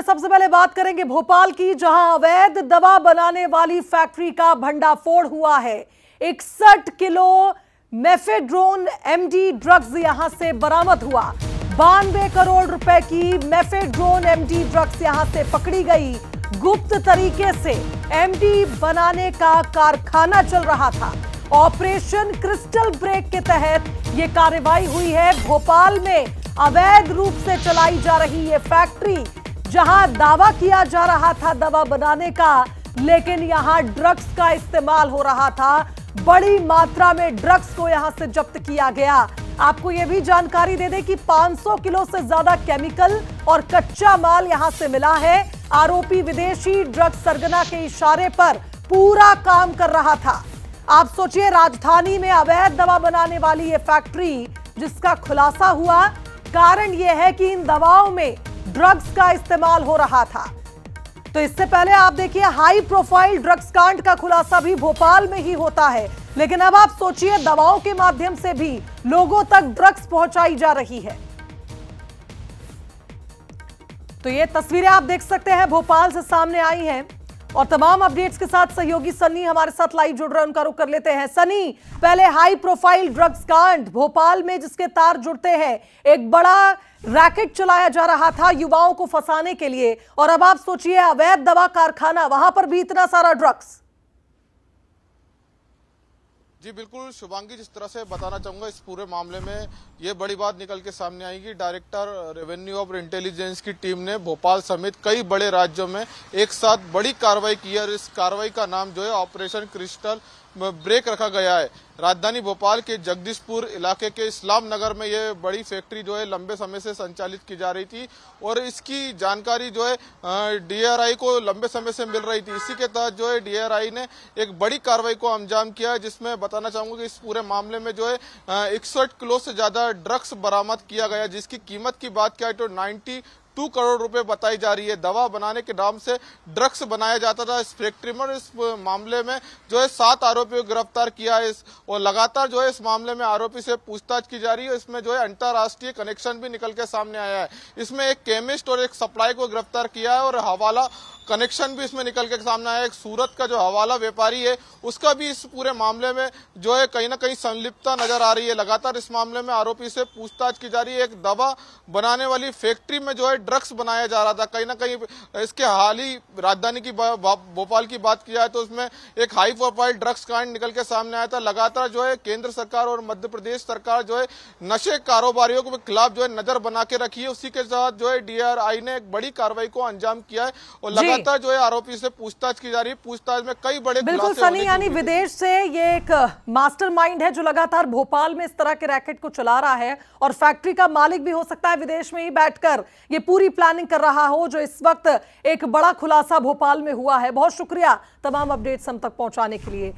सबसे पहले बात करेंगे भोपाल की, जहां अवैध दवा बनाने वाली फैक्ट्री का भंडाफोड़ हुआ है। 61 किलो मेफेड्रोन एमडी ड्रग्स यहां से बरामद हुआ। 92 करोड़ रुपए की मेफेड्रोन एमडी ड्रग्स यहां से पकड़ी गई। गुप्त तरीके से एमडी बनाने का कारखाना चल रहा था। ऑपरेशन क्रिस्टल ब्रेक के तहत यह कार्रवाई हुई है। भोपाल में अवैध रूप से चलाई जा रही ये फैक्ट्री, जहां दावा किया जा रहा था दवा बनाने का, लेकिन यहां ड्रग्स का इस्तेमाल हो रहा था। बड़ी मात्रा में ड्रग्स को यहां से जब्त किया गया। आपको यह भी जानकारी दे दें कि 500 किलो से ज्यादा केमिकल और कच्चा माल यहां से मिला है। आरोपी विदेशी ड्रग्स सरगना के इशारे पर पूरा काम कर रहा था। आप सोचिए, राजधानी में अवैध दवा बनाने वाली ये फैक्ट्री जिसका खुलासा हुआ, कारण यह है कि इन दवाओं में ड्रग्स का इस्तेमाल हो रहा था। तो इससे पहले आप देखिए, हाई प्रोफाइल ड्रग्स कांड का खुलासा भी भोपाल में ही होता है, लेकिन अब आप सोचिए दवाओं के माध्यम से भी लोगों तक ड्रग्स पहुंचाई जा रही है। तो ये तस्वीरें आप देख सकते हैं भोपाल से सामने आई हैं, और तमाम अपडेट्स के साथ सहयोगी सनी हमारे साथ लाइव जुड़ रहे हैं, उनका रुख कर लेते हैं। सनी, पहले हाई प्रोफाइल ड्रग्स कांड भोपाल में जिसके तार जुड़ते हैं, एक बड़ा रैकेट चलाया जा रहा था युवाओं को फंसाने के लिए, और अब आप सोचिए अवैध दवा कारखाना, वहां पर भी इतना सारा ड्रग्स। जी बिल्कुल शुभांगी, जिस तरह से बताना चाहूंगा इस पूरे मामले में ये बड़ी बात निकल के सामने आएगी। डायरेक्टर रेवेन्यू और इंटेलिजेंस की टीम ने भोपाल समेत कई बड़े राज्यों में एक साथ बड़ी कार्रवाई की है, और इस कार्रवाई का नाम जो है ऑपरेशन क्रिस्टल ब्रेक रखा गया है। राजधानी भोपाल के जगदीशपुर इलाके के इस्लाम नगर में ये बड़ी फैक्ट्री जो है लंबे समय से संचालित की जा रही थी, और इसकी जानकारी जो है डीआरआई को लंबे समय से मिल रही थी। इसी के तहत जो है डीआरआई ने एक बड़ी कार्रवाई को अंजाम किया है, जिसमें बताना चाहूंगा कि इस पूरे मामले में जो है 61 किलो से ज्यादा ड्रग्स बरामद किया गया, जिसकी कीमत की बात किया तो 92 करोड़ रुपए बताई जा रही है। दवा बनाने के नाम से ड्रग्स बनाया जाता था इस फैक्ट्री में। इस मामले में जो है 7 आरोपियों को गिरफ्तार किया है, और लगातार जो है इस मामले में आरोपी से पूछताछ की जा रही है। इसमें जो है अंतरराष्ट्रीय कनेक्शन भी निकल के सामने आया है। इसमें एक केमिस्ट और एक सप्लाई को गिरफ्तार किया है, और हवाला कनेक्शन भी इसमें निकल के सामने आया। एक सूरत का जो हवाला व्यापारी है उसका भी इस पूरे मामले में जो है कहीं ना कहीं संलिप्तता नजर आ रही है। लगातार इस मामले में आरोपी से पूछताछ की जा रही है। एक दवा बनाने वाली फैक्ट्री में जो है ड्रग्स बनाया जा रहा था कहीं ना कहीं। इसके हाल ही राजधानी की भोपाल की बात की जाए तो उसमें एक हाई प्रोफाइल ड्रग्स कांड निकल के सामने आया था। लगातार जो है केंद्र सरकार और मध्य प्रदेश सरकार जो है नशे कारोबारियों के खिलाफ जो है नजर बना के रखी है। उसी के साथ जो है डीआरआई ने एक बड़ी कार्रवाई को अंजाम किया है, और लगातार जो है आरोपी से पूछताछ की जा रही है। पूछताछ में कई बड़े बिल्कुल सनी, यानी विदेश से ये एक मास्टरमाइंड है जो लगातार भोपाल में इस तरह के रैकेट को चला रहा है, और फैक्ट्री का मालिक भी हो सकता है विदेश में ही बैठकर ये पूरी प्लानिंग कर रहा हो, जो इस वक्त एक बड़ा खुलासा भोपाल में हुआ है। बहुत शुक्रिया तमाम अपडेट्स हम तक पहुंचाने के लिए।